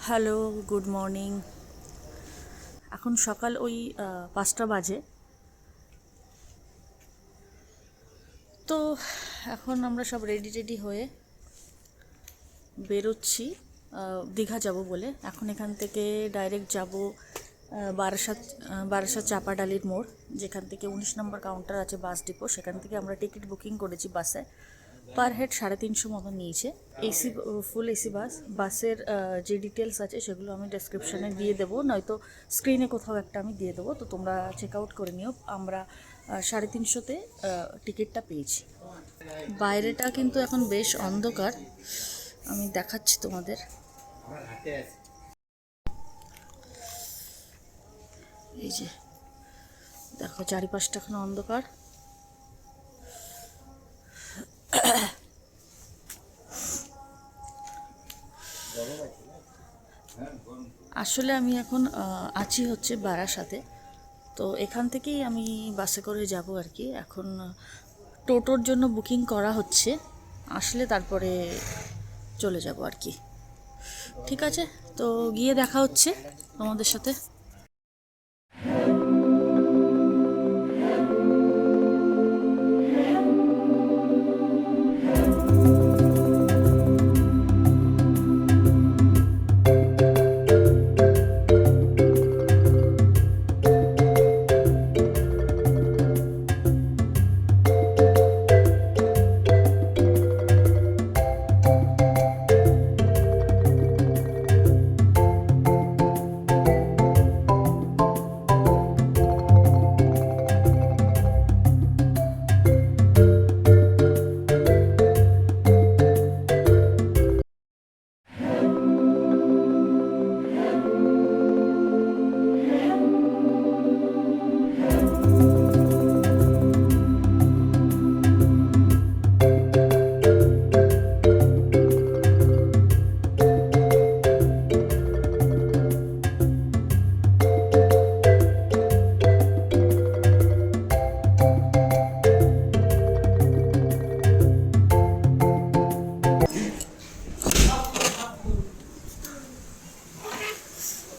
Hello, good morning. এখন সকাল ওই 5টা বাজে। তো এখন আমরা সব রেডি টেডি হয়ে বেরোচ্ছি দীঘা যাব বলে। এখন এখান থেকে ডাইরেক্ট যাব বারাসাত। বারাসাত চাপাডালির মোড়, যেখান থেকে 19 নম্বর কাউন্টার আছে বাস ডিপো, সেখান থেকে আমরা টিকিট বুকিং করেছি বাসে। পার হেড 350 মতো নিয়েছে। এসি, ফুল এসি বাস। বাসের যে ডিটেলস আছে সেগুলো আমি ডেসক্রিপশানে দিয়ে দেবো, নয়তো স্ক্রিনে কোথাও একটা আমি দিয়ে দেবো, তো তোমরা চেক আউট করে নিও। আমরা 350-তে টিকিটটা পেয়েছি। বাইরেটা কিন্তু এখন বেশ অন্ধকার, আমি দেখাচ্ছি তোমাদের। এই যে দেখো, চারিপাশটা এখন অন্ধকার। আসলে আমি এখন আছি হচ্ছে বারাসাতে। তো এখান থেকেই আমি বাসে করে যাব আর কি। এখন টোটোর জন্য বুকিং করা হচ্ছে, আসলে তারপরে চলে যাব আর কি। ঠিক আছে, তো গিয়ে দেখা হচ্ছে তোমাদের সাথে।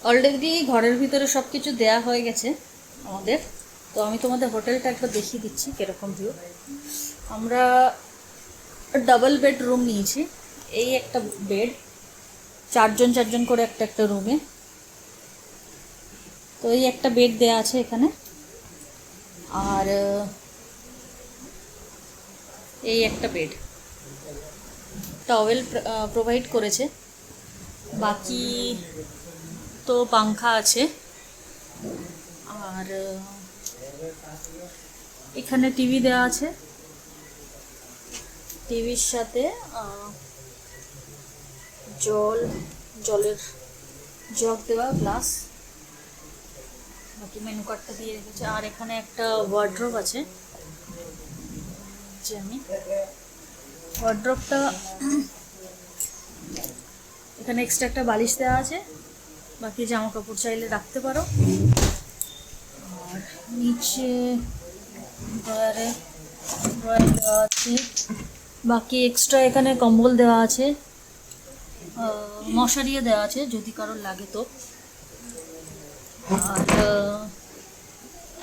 অলরেডি ঘরের ভিতরে সব কিছু দেয়া হয়ে গেছে আমাদের। তো আমি তোমাদের হোটেলটা একবার দেখিয়ে দিচ্ছি কীরকম ভিউ। আমরা ডাবল বেড রুম নিয়েছি। এই একটা বেড, চারজন চারজন করে একটা একটা রুমে। তো এই একটা বেড দেয়া আছে এখানে, আর এই একটা বেড। টওয়েল প্রোভাইড করেছে, বাকি তো পাংখা আছে। আর এখানে টিভি দেওয়া আছে, টিভির সাথে জলের জগ দেওয়া, গ্লাস। বাকি মেনু কার্ডটা দিয়ে রেখেছে। আর এখানে একটা ওয়ার্ড্রোব আছে, যে আমি ওয়ার্ড্রোবটা এখানে এক্সট্রা একটা বালিশ দেওয়া আছে, বাকি জামা কাপড় চাইলে রাখতে পারো। আর নিচে ড্রয়ার দেওয়া আছে। বাকি এক্সট্রা এখানে কম্বল দেওয়া আছে, মশারিও দেওয়া আছে যদি কারোর লাগে তো। আর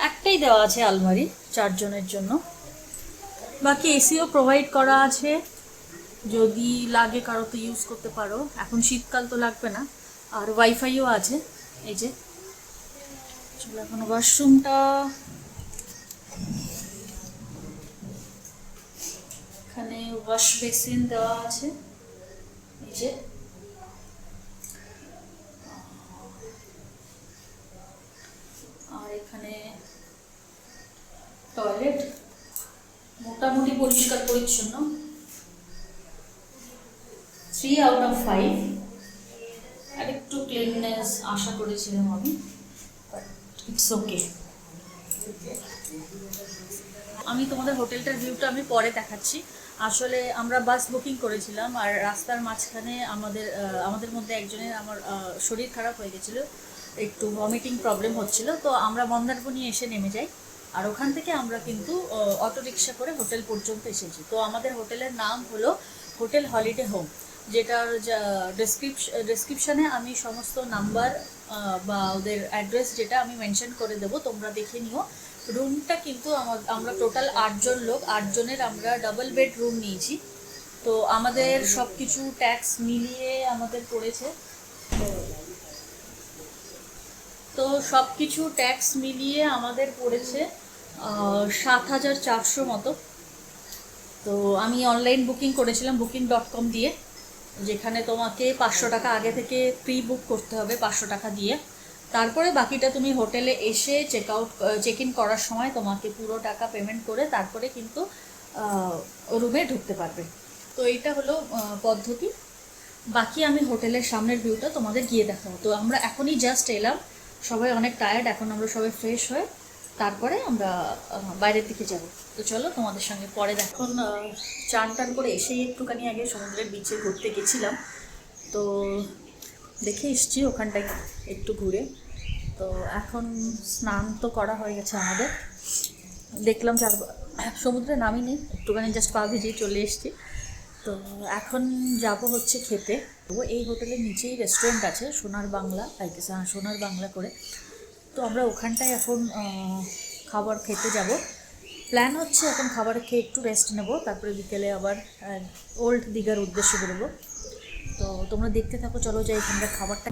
একটাই দেওয়া আছে আলমারি চারজনের জন্য। বাকি এসিও প্রোভাইড করা আছে, যদি লাগে কারো তো ইউজ করতে পারো। এখন শীতকাল তো লাগবে না। আর ওয়াইফাইও আছে। এই যে চলো এখন ওয়াশরুমটা, এখানে ওয়াশ বেসিন দেওয়া আছে। এই যে আর এখানে টয়লেট, মোটামুটি পরিষ্কার পরিচ্ছন্ন। 3 আউট অফ 5। আর একটু ক্লিননেস আশা করেছিলাম আমি, বাট ইটস ওকে। আমি তোমাদের হোটেলটার ভিউটা আমি পরে দেখাচ্ছি। আসলে আমরা বাস বুকিং করেছিলাম, আর রাস্তার মাঝখানে আমাদের মধ্যে একজনের শরীর খারাপ হয়ে গেছিলো, একটু ভমিটিং প্রবলেম হচ্ছিল। তো আমরা মন্দারমণি এসে নেমে যাই, আর ওখান থেকে আমরা কিন্তু অটো রিক্সা করে হোটেল পর্যন্ত এসেছি। তো আমাদের হোটেলের নাম হলো হোটেল হলিডে হোম। যেটার ডেসক্রিপশানে আমি সমস্ত নাম্বার বা ওদের অ্যাড্রেস যেটা আমি মেনশন করে দেবো, তোমরা দেখে নিও। রুমটা কিন্তু আমরা টোটাল 8 জন লোক, 8 জনের আমরা ডাবল বেড রুম নিয়েছি। তো আমাদের সব কিছু ট্যাক্স মিলিয়ে আমাদের পড়েছে, সব কিছু ট্যাক্স মিলিয়ে আমাদের পড়েছে 7,400 মতো। তো আমি অনলাইন বুকিং করেছিলাম booking.com দিয়ে, যেখানে তোমাকে 500 টাকা আগে থেকে প্রি বুক করতে হবে 500 টাকা দিয়ে। তারপরে বাকিটা তুমি হোটেলে এসে চেক ইন করার সময় তোমাকে পুরো টাকা পেমেন্ট করে তারপরে কিন্তু রুমে ঢুকতে পারবে। তো এইটা হলো পদ্ধতি। বাকি আমি হোটেলের সামনের ভিউটা তোমাদের গিয়ে দেখাবো। তো আমরা এখনই জাস্ট এলাম, সবাই অনেক টায়ার্ড, এখন আমরা সবাই ফ্রেশ হয়ে তারপরে আমরা বাইরের দিকে যাব। তো চলো তোমাদের সঙ্গে পরে এখন চান টান করে এসেই একটুখানি আগে সমুদ্রের বিচে ঘুরতে গেছিলাম, তো দেখে এসছি ওখানটায় একটু ঘুরে। তো এখন স্নান তো করা হয়ে গেছে আমাদের, দেখলাম সমুদ্রে নামিনি, একটুখানি জাস্ট পা ভিজিয়ে চলে এসছি। তো এখন যাব হচ্ছে খেতে। এই হোটেলের নিচেই রেস্টুরেন্ট আছে সোনার বাংলা, সোনার বাংলা করে। তো আমরা ওখানটায় এখন খাবার খেতে যাব। প্ল্যান হচ্ছে এখন খাবার খেয়ে একটু রেস্ট নেব, তারপরে বিকেলে আবার ওল্ড দীঘার উদ্দেশ্যে বেরোবো। তো তোমরা দেখতে থাকো, চলো যাই এখানকার খাবারটা।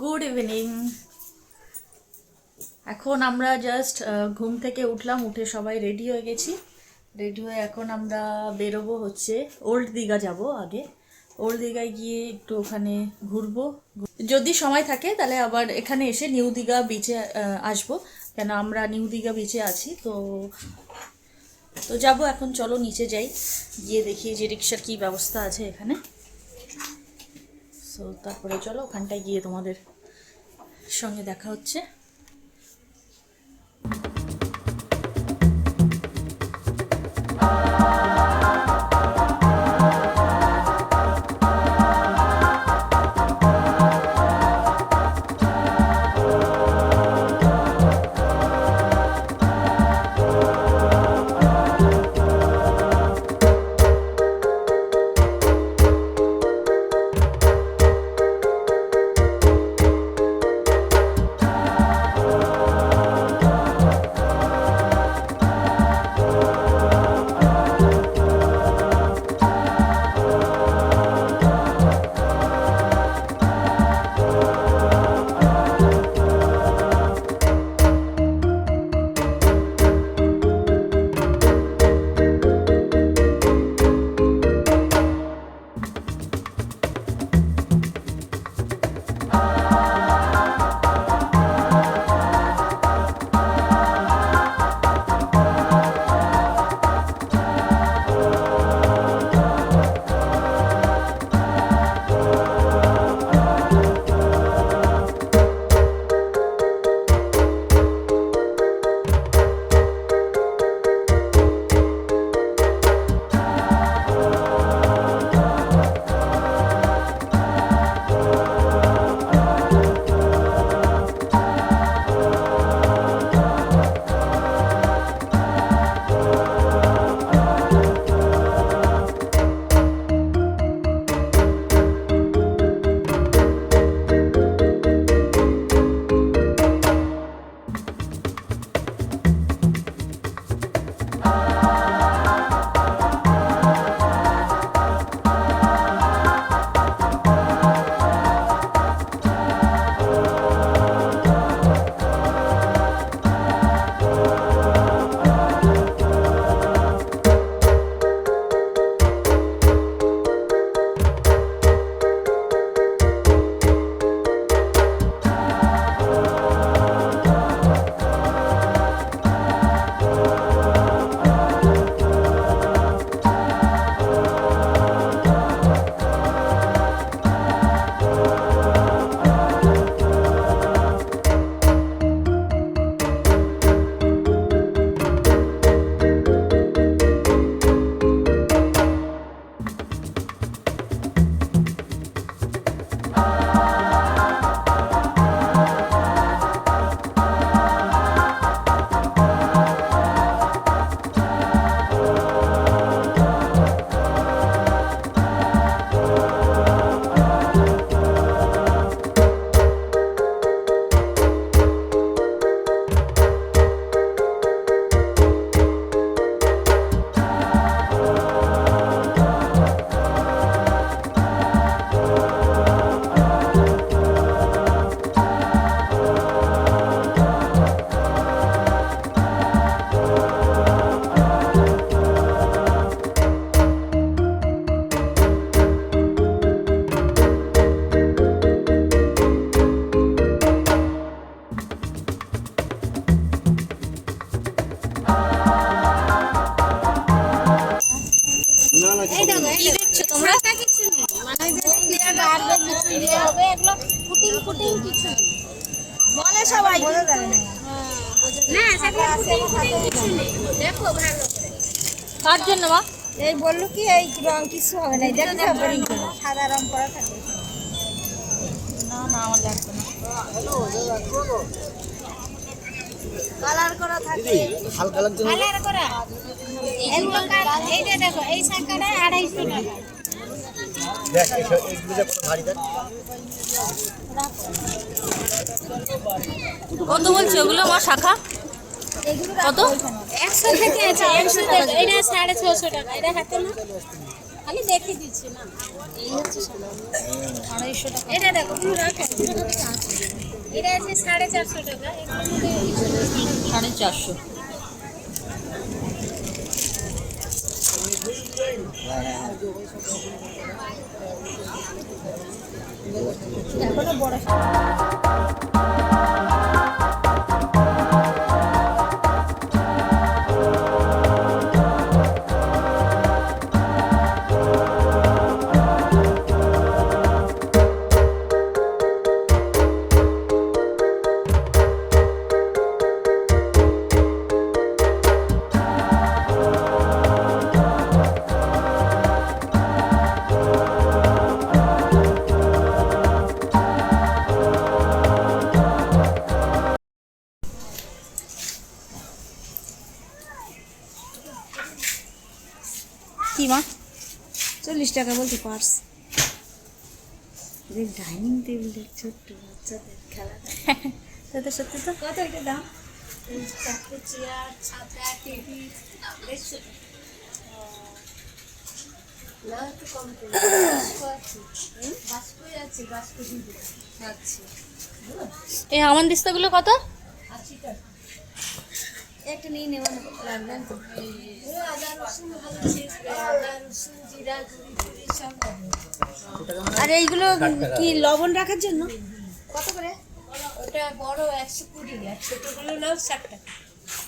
Good evening. এখন আমরা জাস্ট ঘুম থেকে উঠলাম, উঠে সবাই রেডি হয়ে গেছি। রেডি হয়ে এখন আমরা বেরোবো হচ্ছে ওল্ড দীঘা যাব। আগে ওল্ড দীঘায় গিয়ে একটু ওখানে ঘুরবো, যদি সময় থাকে তাহলে আবার এখানে এসে নিউ দীঘা বিচে আসবো, কেন আমরা নিউ দীঘা বিচে আছি। তো যাবো এখন, চলো নিচে যাই, গিয়ে দেখি যে রিক্সার কী ব্যবস্থা আছে এখানে। সো তারপরে চলো ওখানটায় গিয়ে তোমাদের সঙ্গে দেখা হচ্ছে। এগুলো ফুটিং ফুটিং কিছু বলে সবাই না, সেগুলো ফুটিং ফুটিং কিছু নেই। দেখো ভালো করে কার জন্য মা? এই বললো কি এই রং কিছু হবে না, দেখো সাদা রং করা থাকে। না না, আমার লাগবে না। কালার করা থাকে, হালকা লাগছে না? কালার করা এগুলো এই যে দেখো এই শাখাটা 250 টাকা। দেখ এইগুলো যে কত ভারী দেখ। কত বলছে ওগুলো মা শাখা? এগুলো কত? 100 থেকে আছে, 100 টাকা। এটা 650 টাকা। এটা হাতে না খালি দেখে দিচ্ছি না, এই হচ্ছে 250 টাকা। এটা দেখো তুমি রাখো, এটা আছে 450 টাকা। এগুলো মধ্যে 450। এখনো বড় কি মা? 40 টাকা বলতে পার্স। ডাইনিং টেবিলের ছোট্ট বাচ্চাদের খেলা সেটা সত্যি তো। কত এটা দাম? এই চারটে চেয়ার, ছাতা, টিভি, দেখছো তো? না একটু কম করে বাস্কই আছে, বাস্ক দিবি। আচ্ছা এই হামান দিস্তাগুলো কত? 80 টাকা। একটা নিয়ে নেওয়া লাগবে না তো? আদা রসুন ভালো ছিল, আদা রসুন জিরা গুঁড়ি টুড়ি সব হবে। আর এইগুলো কি লবণ রাখার জন্য কত করে? ওটা বড় 120, আর ছোটগুলো নাও 60 টাকা।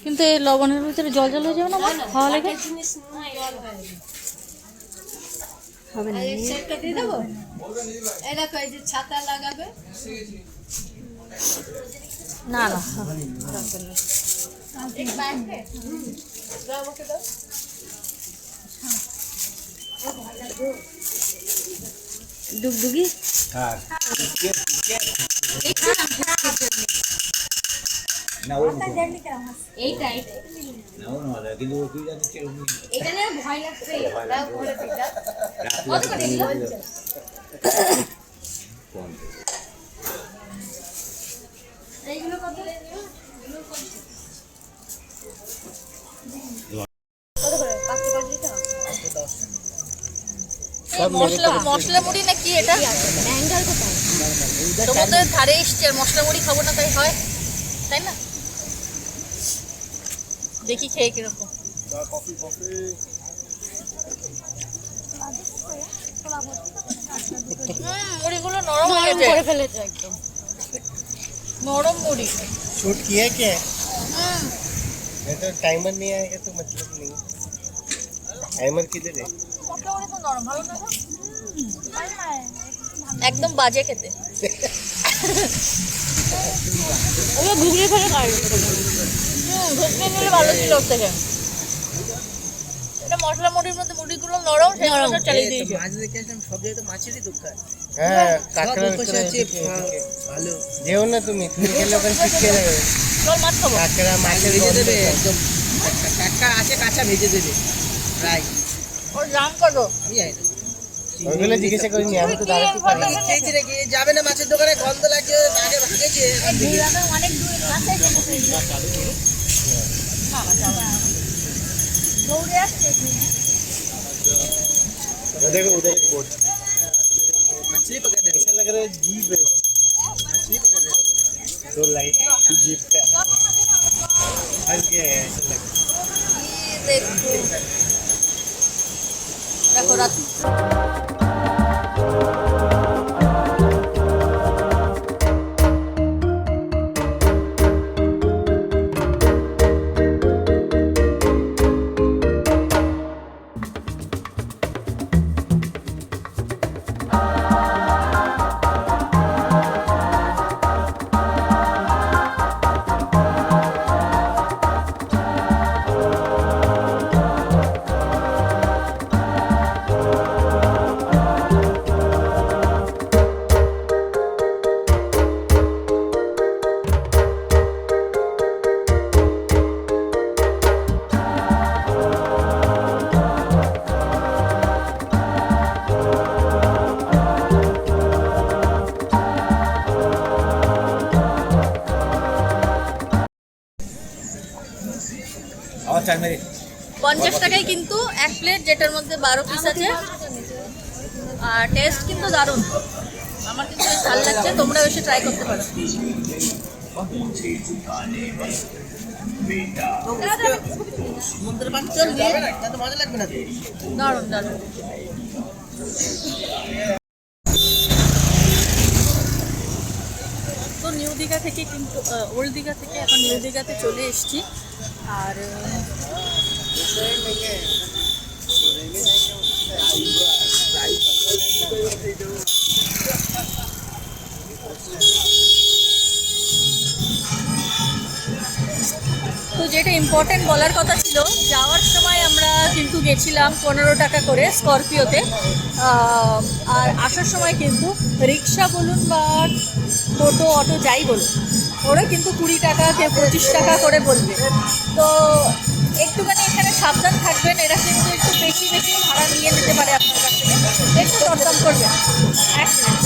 কিন্তু এই লবণের ভিতরে জল জল হয়ে যাবে না মা? খাওয়া লাগে? একটা জিনিস নুন জল হয়ে যাবে। হবে না, এই সেটটা দিয়ে দেবো। এই দেখো এই যে ছাতা লাগাবে। না না, এই ব্যাগে দাও আমাকে দাও। ডুগডুগি হ্যাঁ না ওই এইটা না ওই না কিন্তু ও তুই জানিস কি এটা নিয়ে ভয় লাগছে। দাও করে দিটা। কত করে দিল? এইগুলো কত? কত করে? 5 টাকা দিতে হবে। মশলা মশলা মুড়ি না কি এটা? অ্যাঙ্গেল কোথায়? সমুদ্রের ধারে এসছে আর মশলা মুড়ি খাবো না তাই হয়, তাই না? দেখি খেয়ে কিরকম। মুড়িগুলো নরম হয়ে ফেলেছে একদম। নরম মুড়ি। शूट किया क्या मैं तो टाइमर नहीं आएगा तो मतलब नहीं टाइमर किधर है মশলা মুড়ি তো নরম, ভালো না? একদম বাজে খেতে। ওই ঘুগনি ফেলে খাই। ঘুগনি নিলে ভালো ছিল ওর থেকে। এটা মশলা মুড়ির মধ্যে মুড়িগুলো নরম, সেই মশলা চালিয়ে দিয়েছে। মাছ দেখে আসলাম, সব জায়গায় তো মাছেরই দোকান। হ্যাঁ সব কাকড়া বসে আছে, ভালো যেও না তুমি গেলে ওখানে শিখে যাবে চল মাছ খাবো। কাকড়া মাছের ভেজে গন্ধ দেবে পাবে। একদম, টাটকা আছে, কাঁচা ভেজে দেবে ফ্রাই। ওর দাম কত? আমি জানি না। ওইগুলো জিজ্ঞাসা করিনি, আমি তো দাঁড়াতে পারি আমি খেয়েছি নাকি যাবে না, মাছের দোকানে গন্ধ লাগছে, আগে ভাগেছে। অনেক দূরে আছে দৌড়ে আসছে। देखो उधर एक बोट मछली पकड़ रहे ऐसा लग रहा है जीप है वो हो, मछली पकड़ रहे हो। दो लाइट जीप का फंस गया है ऐसा लग रहा है। দেখো রাত 50 টাকায় কিন্তু এক প্লেট, যেটার মধ্যে 12 পিস আছে। আর টেস্ট কিন্তু দারুণ, আমার কিন্তু বেশ ভালো লাগছে, তোমরা এসে ট্রাই করতে পারো। সমুদ্রের পানি চল দিয়ে তাতে মজা লাগবে না তো। দারুণ দারুণ। তো নিউ দীঘা থেকে কিন্তু ওল্ড দীঘা থেকে এখন নিউ দীঘাতে চলে এসেছি। আর তো যেটা ইম্পর্টেন্ট বলার কথা ছিল, যাওয়ার সময় আমরা কিন্তু গেছিলাম 15 টাকা করে স্করপিওতে, আর আসার সময় কিন্তু রিক্সা বলুন বা টোটো অটো যাই বলুন, ওরা কিন্তু 20 টাকা কে 25 টাকা করে বলবে। তো একটুখানি এখানে সাবধান থাকবেন, এরা কিন্তু একটু বেশি বেশি ভাড়া নিয়ে নিতে পারে আপনার কাছ থেকে, একটু দরদাম করবেন। এক মিনিট।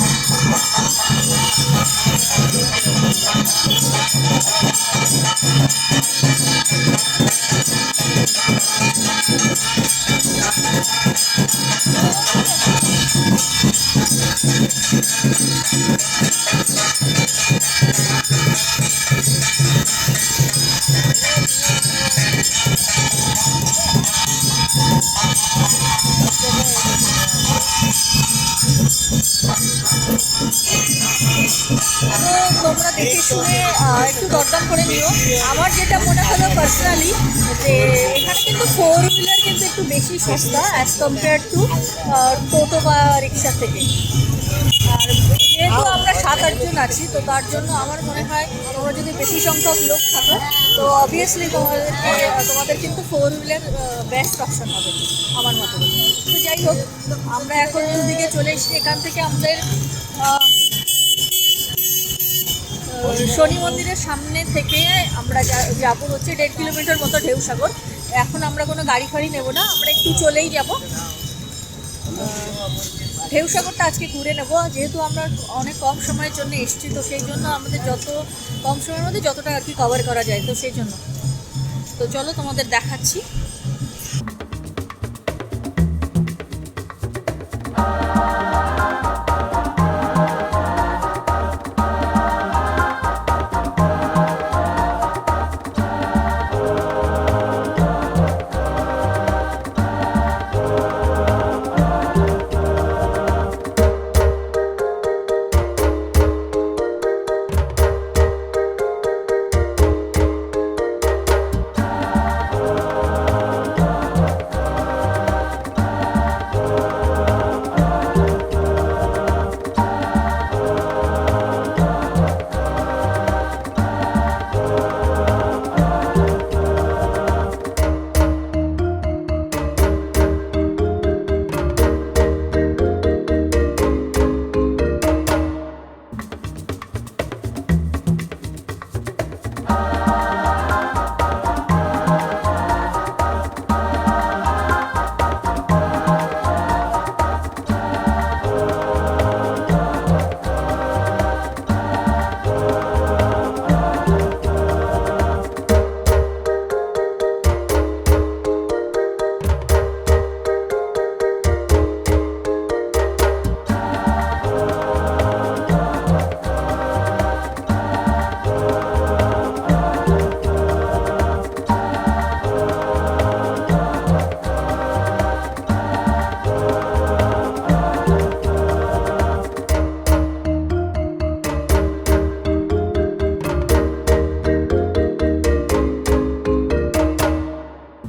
তো তোমরা দেখে শুনে একটু দরদাম করে নিও। আমার যেটা মনে হলো পার্সোনালি, যে এখানে কিন্তু 4 হুইলার কিন্তু একটু বেশি সস্তা অ্যাজ কম্পেয়ার টু টোটো বা রিক্সা থেকে। আর যেহেতু আমরা 7-8 জন আছি, তো তার জন্য আমার মনে হয় তোমরা যদি বেশি সংখ্যক লোক থাকো, তো অবভিয়াসলি তোমাদের কিন্তু 4 হুইলার বেস্ট অপশন হবে আমার মতো। তো যাই হোক, আমরা এখন দিকে চলে এসেছি। এখান থেকে আমাদের শনি মন্দিরের সামনে থেকে আমরা যাবো হচ্ছে 1.5 কিলোমিটার মতো ঢেউসাগর। এখন আমরা কোনো গাড়ি ফাড়ি নেব না, আমরা একটু চলেই যাব। ঢেউসাগরটা আজকে ঘুরে নেব, যেহেতু আমরা অনেক কম সময়ের জন্য এসেছি, তো সেই জন্য আমাদের যত কম সময়ের মধ্যে যতটা আর কি কভার করা যায়, তো সেই জন্য। তো চলো তোমাদের দেখাচ্ছি।